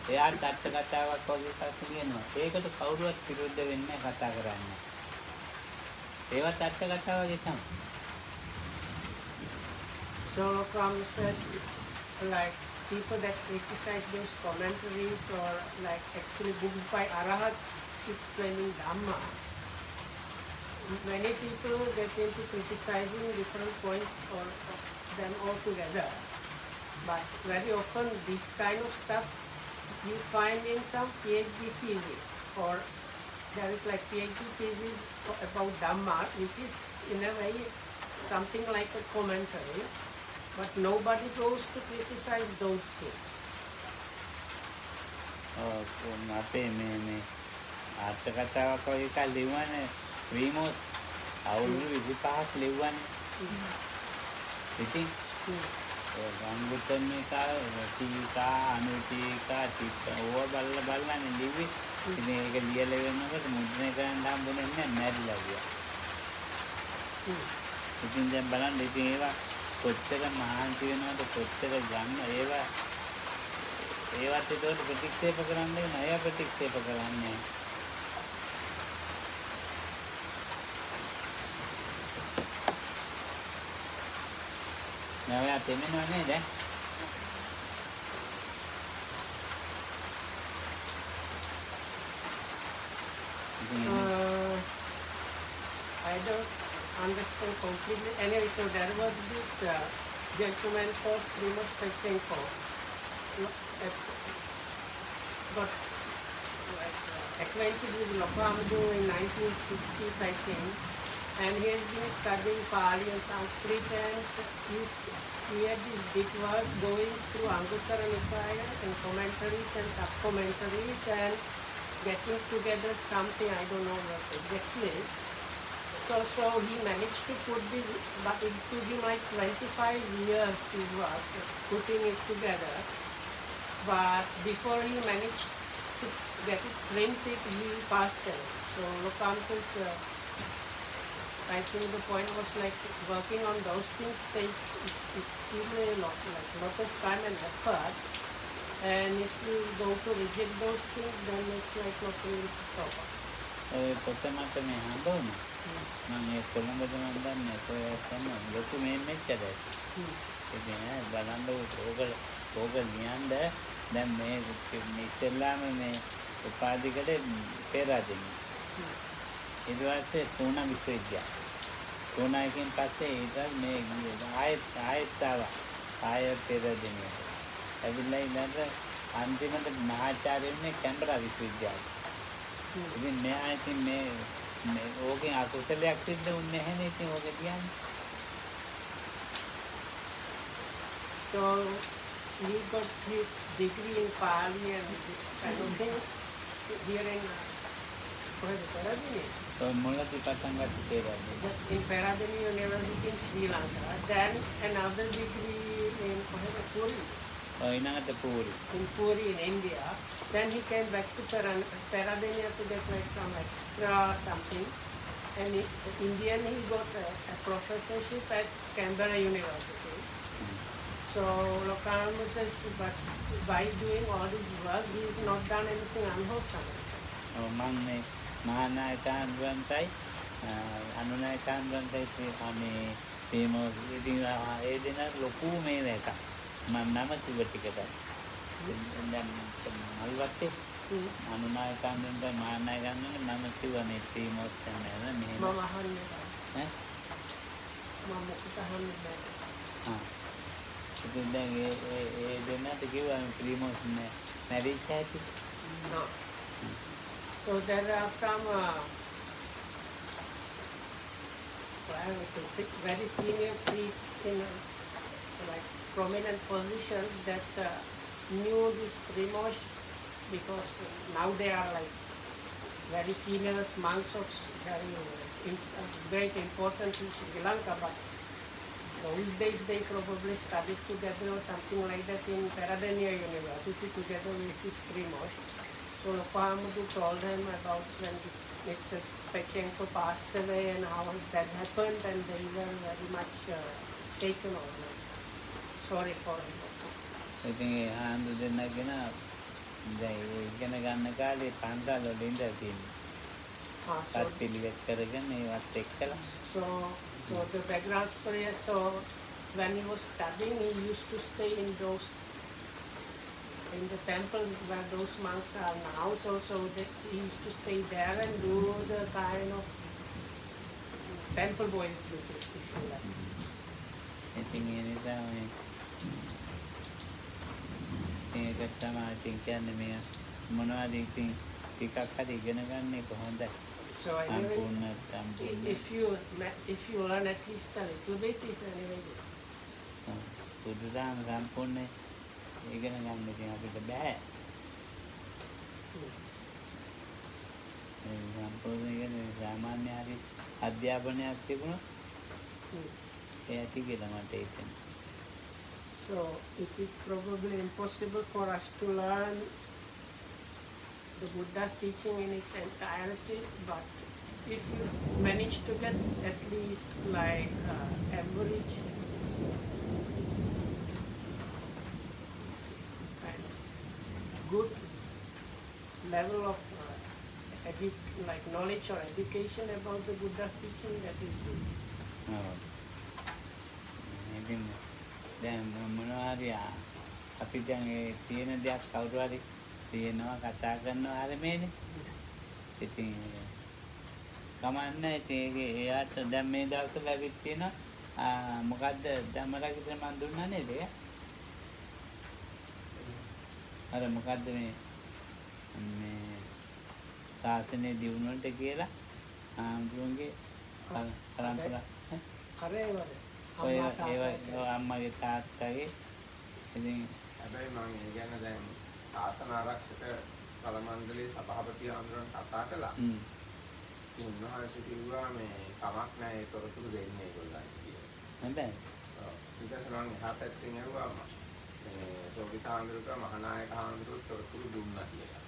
S3: එයාට අට කතාවක් වගේ එකක් ලියනවා. ඒකට කවුරුවත් විරුද්ධ වෙන්නේ කතා කරන්නේ. ඒවත් අට කතා වගේ තමයි.
S4: So Lokam says like people that criticize those commentaries or like actually books by Arahats explaining Dhamma, many people get into criticizing different points or them all together. But very often this kind of stuff you find in some PhD thesis, or there is like PhD thesis about Dhamma, which is in a way something like a commentary, but nobody goes to criticize those things.
S3: අපේ මේ අට කතාවක් වගේ එකක් ලිව්වනේ රීමෝස් අවුරුදු 25ක් ලිව්වනේ. ඉතින් ගංගුතමේකා ටීකා අනුටීකා ටික ඕව බලලානේ ලිව්වේ. ඉතින් ඒක ලියලා වෙනකොට මුද්‍රණය කරන්න හම්බුනේ නැහැ මැරිලා ගියා. ඉතින් දැන් බලන්න ඉතින් ඒවා කොච්චර මහන්සි වෙනවද කොච්චර ගන්න ඒවත් ඒකට ප්‍රතික්ෂේප කරන්න වෙන අය ප්‍රතික්ෂේප කරන්නේ. Now temenwa nේද?
S4: I don't understand completely. Anyway, so there was this gentleman called Primoz Pechenko got acquainted with Lokhamadu in 1960s, I think. And he has been studying Pali and Sanskrit, and he had this big work going through Anguttara Nikaya and commentaries and sub-commentaries and getting together something, I don't know what exactly. So he managed to put this, but it took him like 25 years to work, putting it together. But before he managed to get it printed, he passed away. So Lokam says, I think the point was like working on those things takes, it's still a lot of time and effort. And if you go to reject those things, then it's like not really proper.
S3: පොත මට මේ හම්බුනේ. මම ඒ කොළඹද මන් දන්නේ ඔය තමයි ලොකු මේ මෙච්චර. ඉතින් බලන්න ඕක ලියන්න දැන් මේ ඉස්සෙල්ලාම මේ උපාධිකට පෙරාදෙන්නේ. ඊට පස්සේ පූනා විශ්වවිද්‍යාලය. පූනා එකෙන් පස්සේ ඊට මේ ආයෙත් ආයෙ පෙරාදෙන්නේ. ඇවිල්ලා ඉඳන් අන්තිමට මහාචාර්ය වෙන්නේ කැම්බරා විශ්වවිද්‍යාලය. ඉතින් මෙයා ඉතින් මේ ඕකෙන් අකුසලයක් සිද්ධ වුණේ නැහැ නේ ඉතින් ඕක කියන්නේ.
S4: So he got his degree in Pali and this kind of thing here in Peradeniya.
S3: So මුලදී පටන් ගත්ත පෙරාදෙන්නේ.
S4: In Peradeniya University in Sri Lanka. Then another degree in Puri.
S3: ඊළඟට පූරි.
S4: In Puri in India. Then he came back to Peradeniya to get like some extra something. And in Indian he got a professorship at Canberra University. So Lokam says, but by doing all this work, he has not done anything unwholesome.
S3: මම මේ මහානායකයන්වන්ටයි අනුනායකයන්වන්ටයි මේ ප්‍රේමෝස් ඉතින් ඒ දෙන ලොකු මේ එක මම නම කිව්ව ටිකට දැන් මල්වත්තේ අනුනායකයන්වන්ට මහානායකයන්වන්ට මම කිව්වා මේ ප්‍රේමෝස් යන මෙහෙම
S4: මම අහන්නේ
S3: ඈ
S4: මම මොකද අහන්නේ
S3: ඉතින් දැන් ඒ දෙන්නට කිව්වා ප්‍රේමෝස් මැරිච් ඇති.
S4: No. So there are some very senior priests in like prominent positions that knew this Primož because now they are like very senior monks of very great importance in Sri Lanka, but those days they probably studied together or something like that in Peradeniya University together with this Primož. So Lopahamadu told him about when this Mr. Pechenko passed away and how that happened, and they were very much shaken over it. Sorry for him.
S3: ඉතින් ඒ ආන්දු දෙන්නගෙන දැන් ඉගෙන ගන්න කාලේ පන්සල් වල ඉඳලා තියෙනවා.
S4: So,
S3: පිළිවෙත් කරගෙන ඒවත් එක්කලා.
S4: so the background story is, so when he was studying, he used to stay in the temples where those monks are now, so that he used to stay there and do the kind of temple boys duties, if you like.
S3: ඉතින් ඒ නිසා මේක තමයි ඉතින් කියන්නේ මේ මොනවද ඉතින් ටිකක් හරි ඉගෙන ගන්න එක හොඳයි.
S4: So anyway, if you learn at least a little bit, is anyway good.
S3: බුදුදහම සම්පූර්ණ ඉගෙන ගන්න ඉතින් අපිට බෑ. සම්පූර්ණ ඉගෙන සාමාන්‍ය හරි අධ්‍යාපනයක් තිබුණොත් ඒ ඇති කියලා මට හිතෙනවා.
S4: So it is probably impossible for us to learn the Buddha's teaching in its entirety, but if you manage to get at least like average kind of good level of like knowledge or education about the Buddha's teaching, that is good.
S3: ඉතින් දැන් මොනවා හරි අපි දැන් ඒ තියෙන දෙයක් කවුරු හරි තියෙනවා කතා කරනවා ආරමේනේ. ඉතින් කමන්නේ ඉතින් එයාට දැන් මේ දවස්වල ඇවිත් තියෙනවා මොකද්ද ධම්මරාගිත මන් දුන්නා නේද? අර මොකද්ද මේ සාසනේ දිනුනට කියලා ආම්දුන්ගේ පරම්පරා
S4: කරේවද?
S3: ඔය අම්මගේ තාත්තගේ ඉතින්
S1: හැබැයි මම ඒ ගැන දැන් ශාසන ආරක්ෂක කල මණ්ඩලයේ සභාපති ආන්දරන් කතා කළා. උන්වහන්සේ කිව්වා මේ කමක් නැහැ ඒ තොරතුරු දෙන්නේ ඒගොල්ලන්ට කියලා.
S3: හැබැයි
S1: ඊට පස්සේ මම එහා පැත්තෙන් ඇහුවා මේ සෝවිත හාමුදුරුවෝ මහානායක හාමුදුරුවෝ තොරතුරු දුන්නා කියලා.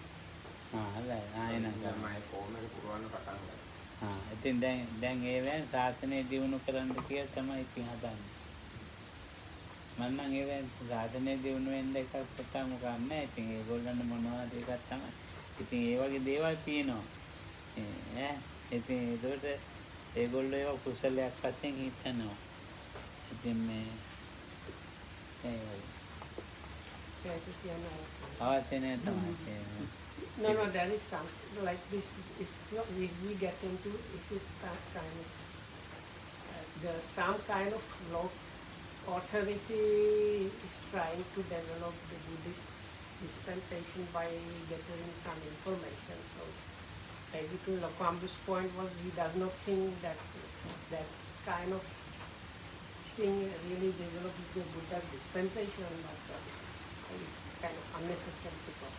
S3: හැබැයි
S1: දැන් මම කොහොමද පුරවන්න පටන් ගත්තා.
S3: ඉතින් දැන් ඒවෙන් සාසනය දියුණු කරන්න කියලා තමයි ඉතින් හදන්නේ. මම නම් ඒවෙන් සාසනය දියුණු වෙන්න එකක් පොතම ගන්නෑ. ඉතින් ඒගොල්ලන්ට මොනවද එකක් තමයි. ඉතින් ඒ වගේ දේවල් තියෙනවා. ඉතින් ඒකට ඒගොල්ලෝ ඒවා කුසලයක් වශයෙන් හිතනවා. ඉතින් මේ අවශ්‍ය නෑ තමයි.
S4: No, there is some like this. If we get into this is that kind of there's some kind of law authority is trying to develop the Buddhist dispensation by gathering some information. So basically, Lokambu's point was he does not think that that kind of thing really develops the Buddha dispensation, but it's kind of unnecessary to talk.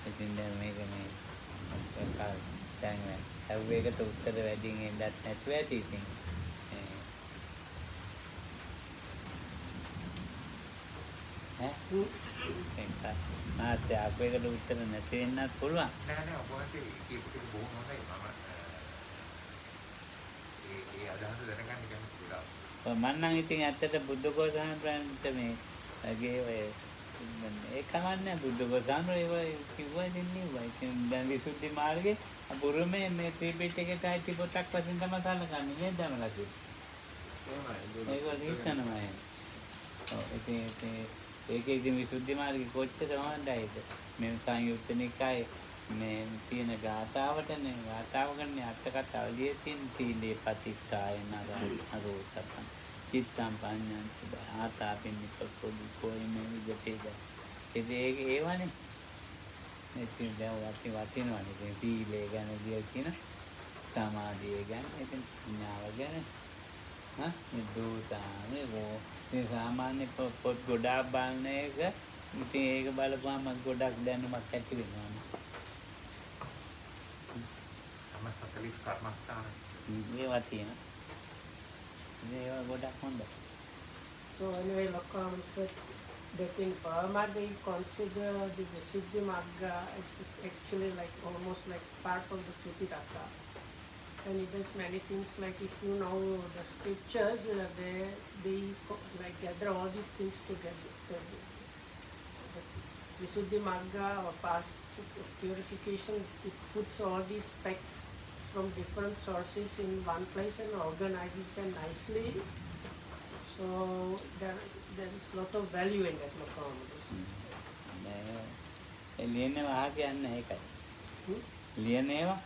S3: ඉතින් දැන් මේක මේ දැන් හැව්වේකට උත්තර වැඩියෙන් එන්නත් නැතුව ඇති ඉතින් මාත් අපේකට උත්තර නැති වෙන්නත් පුළුවන්.
S2: නෑ ඔබ වහන්සේ කියපු ටික බොහොම හොඳයි. මම ඒ අදහස දැනගන්න කැමතියි.
S3: මම නම් ඉතින් ඇත්තට බුද්ධඝෝෂාන ප්‍රාන්ත මේගේ ඔය ඒ කමන්නේ බුද්ධඝෝෂාන ඒව කිව්වා දෙන්නේ. ඉතින් දැන් විසුද්ධි මාර්ගේ අපුරුමේ මේ ත්‍රිපිටකයට ඇති පොතක් වශයෙන් තමයි සලකන්නේ නේද දමලා කිව්වේ. ඒක හිතනවා. ඔව් ඉතින් ඒකේ ඉතින් විසුද්ධි මාර්ගේ කොච්චර හොඳයිද මේ සංයුත්ත නිකායේ මේ තියෙන ගාථාවටනේ ගාථාවකනේ අට කතාව ලියේ තියෙන සීලේ පතික්ඛායන අරෝසප්පන් චිත්තම් පඤ්ඤං ආතාපින්නි පොදු කොයිනේ විදිහට ඒක ඒවනේ ඉතින් දැන් වටිනවනේ ඉතින් සීලේ ගැන ලියලා තියෙන සමාධිය ගැන ඉතින් ඥාව ගැන මේ දෝසානේ මේ සාමාන්‍ය පොත් ගොඩාක් බලන එක ඉතින් ඒක බලපුවම ගොඩක් දැනුමක් ඇති වෙනවා.
S2: සමස්තලිස් කර්මස්ථාන
S3: මේවා තියෙනවා. මේවා ගොඩක් හොඳයි.
S4: So anyway, Lokam said that in Burma they consider the Visuddhi Magga as actually like almost like part of the Tripitaka. And it does many things like if you know the scriptures, they like gather all these things together. The Visuddhi Magga or path of purification, it puts all these texts from different sources in one place and organizes them nicely. So there is a lot of value in that Lokam.
S3: ලියනවා කියන්නේ ඒකයි. ලියනේවා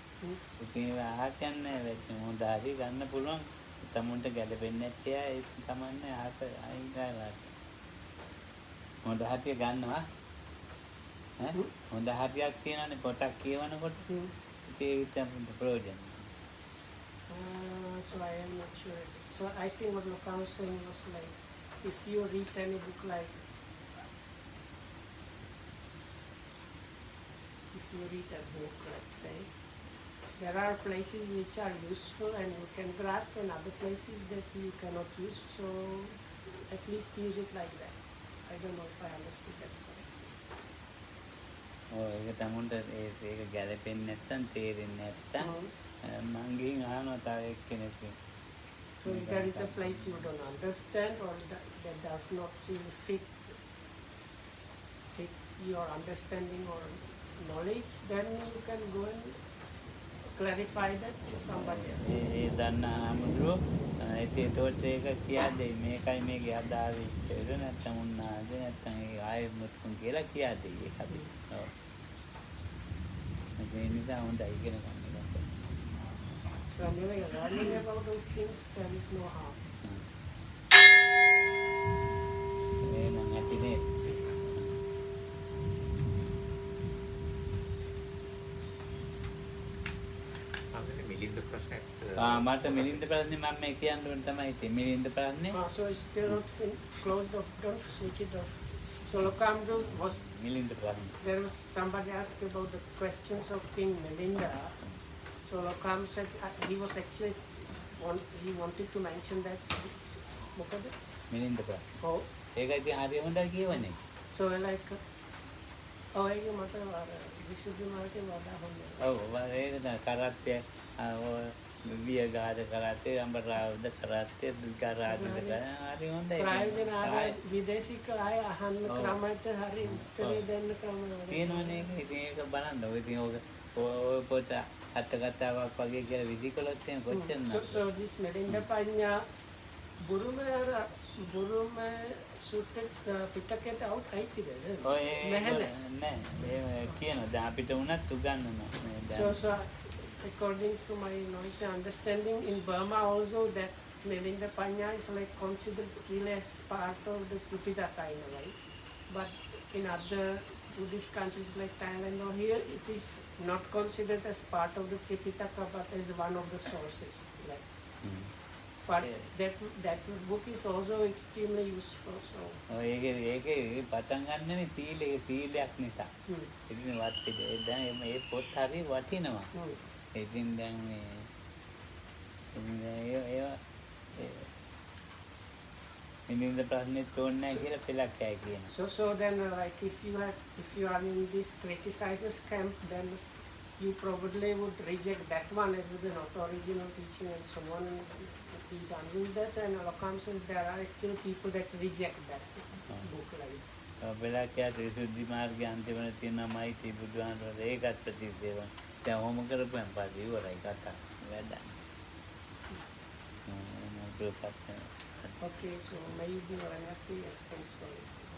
S3: ඉතින් ඒක කියන්නේ හොඳ හරි ගන්න පුළුවන්. තමුන්ට ගැලපෙන්නේ නැත්තේ ඒක තමයි අයින් කරලා. හොඳ හරිය ගන්නවා. හොඳ හරියක් තියෙනනේ පොතක් කියවනකොට ඒක තමයි ප්‍රයෝජන.
S4: So I am not sure. So I think what Lokam was saying was like, if you read any book like, if you read a book, let's say, there are places which are useful and you can grasp, and other places that you cannot use. So at least use it like that. I don't know if I understood that correctly.
S3: ඒක තමුන්ට ඒක ගැලපෙන්නේ නැත්තම් තේරෙන්නේ නැත්තම් මං ගිහින් අහනවා තව එක්කෙනෙක්.
S4: So if there is a place you don't understand or that does not really fit your understanding or knowledge, then you can go and clarify that to somebody else.
S3: ඒ දන්න ආමුදුරෝ ඒතකොට ඒක කියා දෙයි මේකයි මේකේ අදාළ විස්තර නැත්තම් උන්නාද නැත්තම් ඒ ආයෙත් මුතුන් කියලා කියා දෙයි ඒක අපි. ඔව්. ඒ නිසා හොඳයි ඉගෙන ගන්න එක.
S4: So anyway, learning about those things, there is no harm.
S3: ඒ නම් ඇතිනේ.
S2: මිලින්ද ප්‍රශ්නයක්
S3: මට මිලින්ද ප්‍රශ්නේ මම මේ කියන්න ඕන තමයි ඉතින් මිලින්ද ප්‍රශ්නේ.
S4: So it's still not closed off, don't switch it off. So Lokamdu was,
S3: Milinda ප්‍රශ්න.
S4: there was somebody asked about the questions of King Milinda. So Lokam said he was actually, he wanted to mention that, මොකද?
S3: මිලින්ද ප්‍රශ්න.
S4: Oh,
S3: ඒක ඉතින් හරි හොඳයි කියවනේ.
S4: so like, ඒක මට අර විසුද්ධි මාර්ගයේ වඩා හොඳයි.
S3: ඔව් ඒක තමයි කරත්තය වියගාද කරත්තය අම්බරාවද කරත්තය දුකාරාද හරි හොඳයි.
S4: ප්‍රායෝජන ආය විදේශික අය අහන්න ක්‍රමයට හරි උත්තරේ දෙන්න ක්‍රම
S3: තියෙනවනේ ඒක. ඉතින් ඒක බලන්න. ඔය ඉතින් ඔය පොත අටකතාවක් වගේ කියලා විදිකලොත් එහෙනම් කොච්චරද?
S4: So this Milinda Panya බුරුම සූත්‍රෙත් පිටකයට අවුත් අයිතිද?
S3: ඔය
S4: නැහැ.
S3: නෑ. ඒ කියනවා දැන් අපිට උනත් උගන්වනවා.
S4: So according to my knowledge and understanding, in Burma also that Milinda Panya is like considered really as part of the Tripitaka in a way. But in other Buddhist countries like Thailand or here, it is not considered as part of the Tripitaka but as one of the sources. Like, but that book is also extremely useful. So
S3: ඒකේ පටන් ගන්නනේ තීලයක් නිසා. ඉතින් වත් දැන් මේ පොත් හරි වටිනවා. ඉතින් දැන් මේ මිලින්ද ප්‍රශ්නෙත් ඕනේ නැහැ කියලා පෙළක් ඇයි කියනවා.
S4: So then like if you are in this criticizers camp, then you probably would reject that one as the not original teaching and so on. Be done with that, and Lokam says there are actually people that reject that book, right?
S3: පෙළක් යට විසුද්ධි මාර්ගයේ අන්තිමන තියෙනවා මෛත්‍රී බුදුහාමර ඒකත් ප්‍රතිසේවන. දැන් ඔහොම කරපුවම පස්සේ ඉවරයි කතා. වැඩ.
S4: Okay, so maybe you are happy. Thanks for listening.